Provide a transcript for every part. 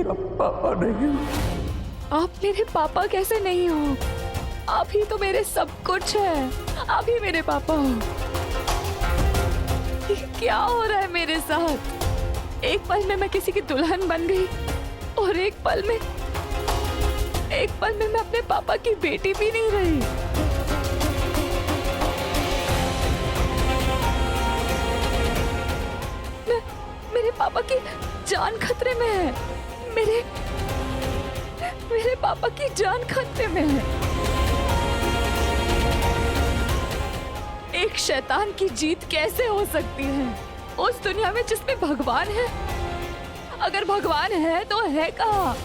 आपका पापा नहीं हूँ। आप मेरे पापा कैसे नहीं हो? आप ही तो मेरे सब कुछ है। आप ही मेरे पापा हो। ये क्या हो रहा है मेरे साथ? एक पल में मैं किसी की दुल्हन बन गई और एक पल में मैं अपने पापा की बेटी भी नहीं रही। मेरे पापा की जान खतरे में है। मेरे पापा की जान खतरे में है। एक शैतान की जीत कैसे हो सकती है उस दुनिया में जिसमें भगवान है? अगर भगवान है तो है कहाँ?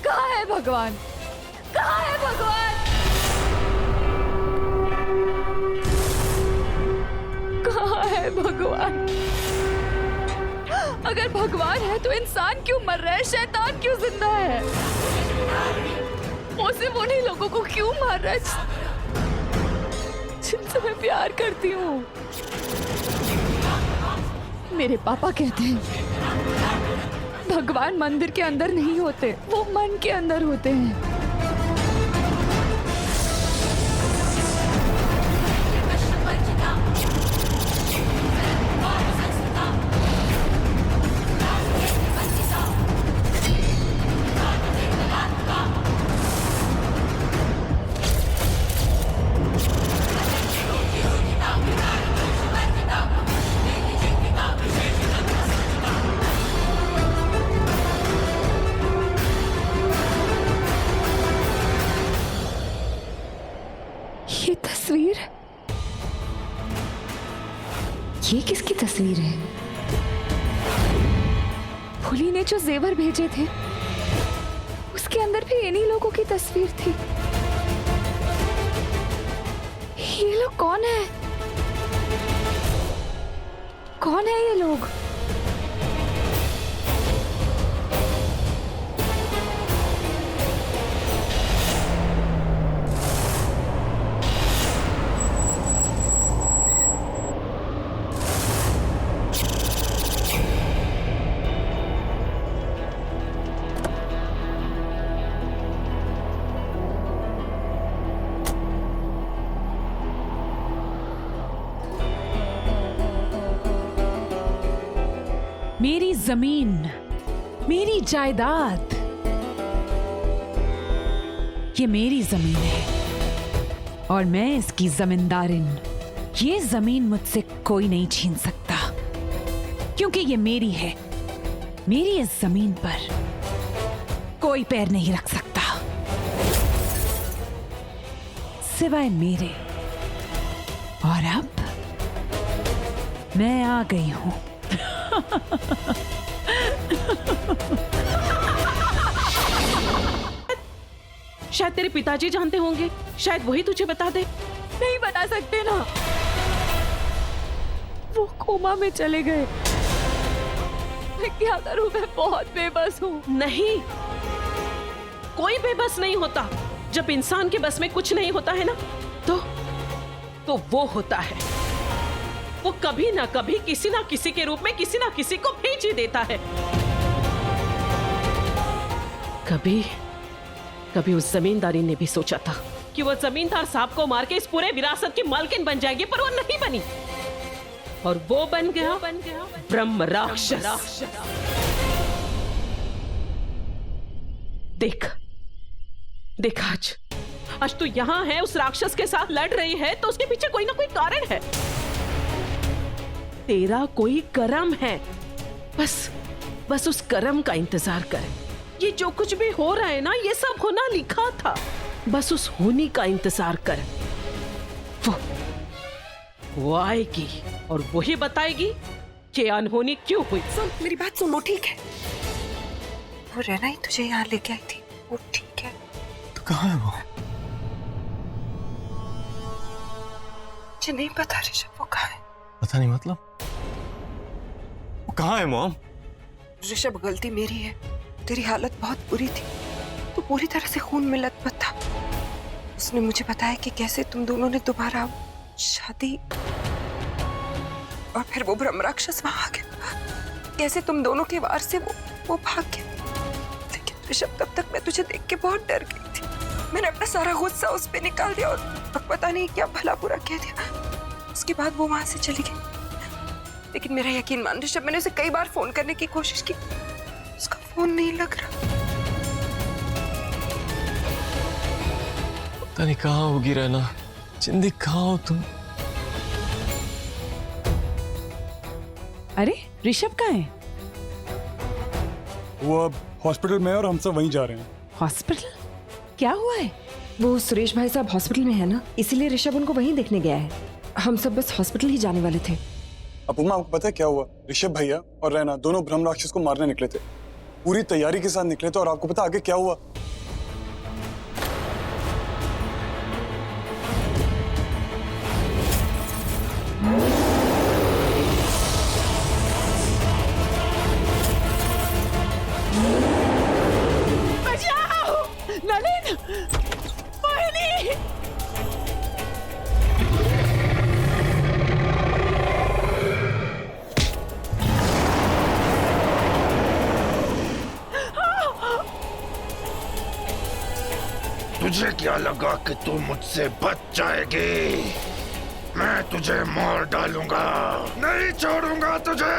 कहाँ है भगवान? कहाँ है भगवान? कहाँ है भगवान? अगर भगवान है तो इंसान क्यों मर रहा है? शैतान क्यों जिंदा है? वो सिर्फ उन्हीं लोगों को क्यों मार रहा है जिनसे मैं प्यार करती हूँ? मेरे पापा कहते हैं भगवान मंदिर के अंदर नहीं होते, वो मन के अंदर होते हैं। ये तस्वीर, ये किसकी तस्वीर है? फूली ने जो जेवर भेजे थे उसके अंदर भी इन्हीं लोगों की तस्वीर थी। ये लोग कौन है? कौन है ये लोग? मेरी जमीन, मेरी जायदाद, ये मेरी जमीन है और मैं इसकी जमींदारिन। ये जमीन मुझसे कोई नहीं छीन सकता क्योंकि ये मेरी है। मेरी इस जमीन पर कोई पैर नहीं रख सकता सिवाय मेरे। और अब मैं आ गई हूं। शायद तेरे पिताजी जानते होंगे, शायद वही तुझे बता दे। नहीं बता सकते ना, वो कोमा में चले गए। मैं क्या करूं? मैं बहुत बेबस हूँ। नहीं, कोई बेबस नहीं होता। जब इंसान के बस में कुछ नहीं होता है ना, तो वो होता है। वो कभी ना कभी किसी ना किसी के रूप में किसी ना किसी को भेज ही देता है। कभी उस जमींदारी ने भी सोचा था कि वो जमींदार साहब को मार के इस पूरे विरासत की मालकिन बन जाएगी, पर वो नहीं बनी और वो बन गया ब्रह्म राक्षस। देख आज तू यहाँ है, उस राक्षस के साथ लड़ रही है, तो उसके पीछे कोई ना कोई कारण है। तेरा कोई कर्म है, बस उस कर्म का इंतजार कर। ये जो कुछ भी हो रहा है ना, ये सब होना लिखा था। बस उस होनी का इंतजार कर। वो आएगी और वही बताएगी कि अनहोनी क्यों हुई। सुन, मेरी बात सुन। वो ठीक है, वो रहना ही तुझे यहाँ लेके आई थी, वो ठीक है। तो कहाँ है वो? मुझे नहीं पता ऋषभ, वो कहाँ है। पता नहीं मतलब? वो कहाँ है मॉम? ऋषभ, गलती मेरी है। तेरी हालत बहुत बुरी थी, तो पूरी तरह से खून में लथपथ था। उसने मुझे बताया कि कैसे तुम दोनों ने दोबारा शादी, और फिर वो ब्रह्म राक्षस वहां आ गया। कैसे तुम दोनों के वार से वो वो भाग गया। लेकिन ऋषभ, तब तक मैं तुझे देख के बहुत डर गई थी। मैंने अपना सारा गुस्सा उस पे निकाल दिया और पता नहीं क्या भला बुरा कह दिया। उसके बाद वो वहां से चली गई। लेकिन मेरा यकीन मान ऋषभ, मैंने उसे कई बार फोन करने की कोशिश की, उसका फोन नहीं लग रहा। पता नहीं कहाँ होगी रहना। जिंदगी कहाँ हो तुम? अरे ऋषभ कहाँ है? वो अब हॉस्पिटल में है और हम सब वहीं जा रहे हैं। हॉस्पिटल? क्या हुआ है? वो सुरेश भाई साहब हॉस्पिटल में है ना, इसीलिए ऋषभ उनको वहीं देखने गया है। हम सब बस हॉस्पिटल ही जाने वाले थे। अपुमा, आपको पता है क्या हुआ? ऋषभ भैया और रैना दोनों ब्रह्म राक्षस को मारने निकले थे। पूरी तैयारी के साथ निकले थे और आपको पता आगे क्या हुआ? नलिन! मोहिनी! तुझे क्या लगा कि तू मुझसे बच जाएगी? मैं तुझे मार डालूंगा, नहीं छोड़ूंगा तुझे।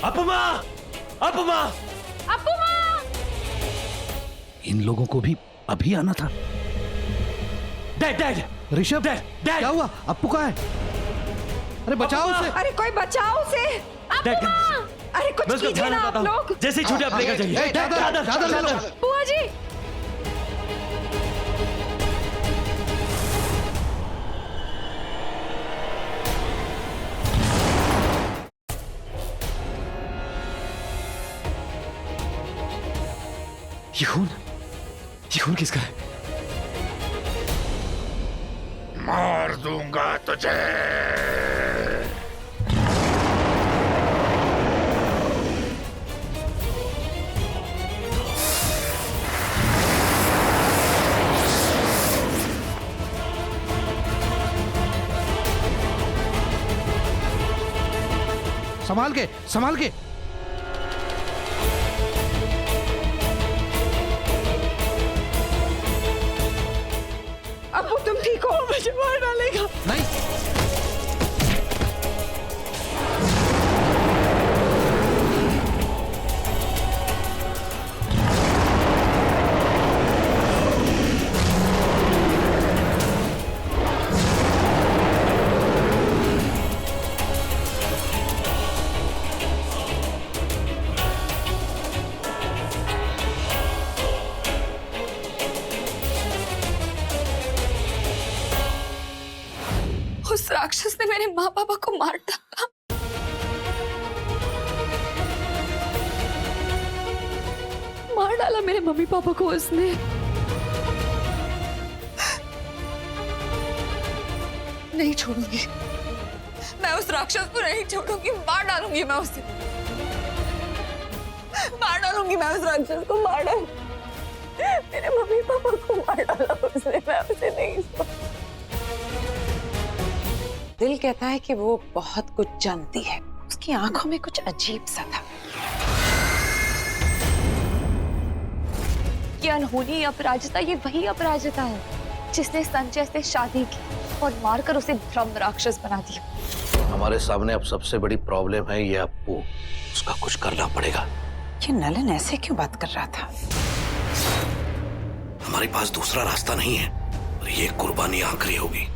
अपुमा! अपुमा! अपुमा! इन लोगों को भी अभी आना था। Dad, dad! Rishabh, dad, dad! क्या हुआ? अप्पू कहाँ है? अरे बचाओ उसे! अरे कोई बचाओ उसे! डैड! अरे कुछ मैं उसका कीजिए ध्यान ना आप रखता हूँ। लोग। जैसे ही छूटे आप लेकर जाइए। चादर ले लो। बुआ जी! ये खून किसका है? मार दूंगा तुझे। संभाल के, संभाल के। अप्पू तुम ठीक हो? मुझे मार डालेगा। नहीं, उस राक्षस ने मेरे माँ पापा को मार डाला। मार डाला मेरे मम्मी पापा को उसने। नहीं छोड़ूंगी मैं उस राक्षस को, नहीं छोड़ूंगी। मार डालूंगी मैं उसे, मार डालूंगी मैं उस राक्षस को, मार डालूंगी। मेरे मम्मी पापा को मार डाला उसने, मैं उसे नहीं छोड़। दिल कहता है कि वो बहुत कुछ जानती है। उसकी आंखों में कुछ अजीब सा था। ये अनहोनी अपराजिता, ये वही अपराजिता है जिसने संजय से शादी की और मारकर उसे ब्रह्म राक्षस बना दिया। हमारे सामने अब सबसे बड़ी प्रॉब्लम है ये अप्पू। उसका कुछ करना पड़ेगा। ये नलन ऐसे क्यों बात कर रहा था? हमारे पास दूसरा रास्ता नहीं है और ये कुर्बानी आखिरी होगी।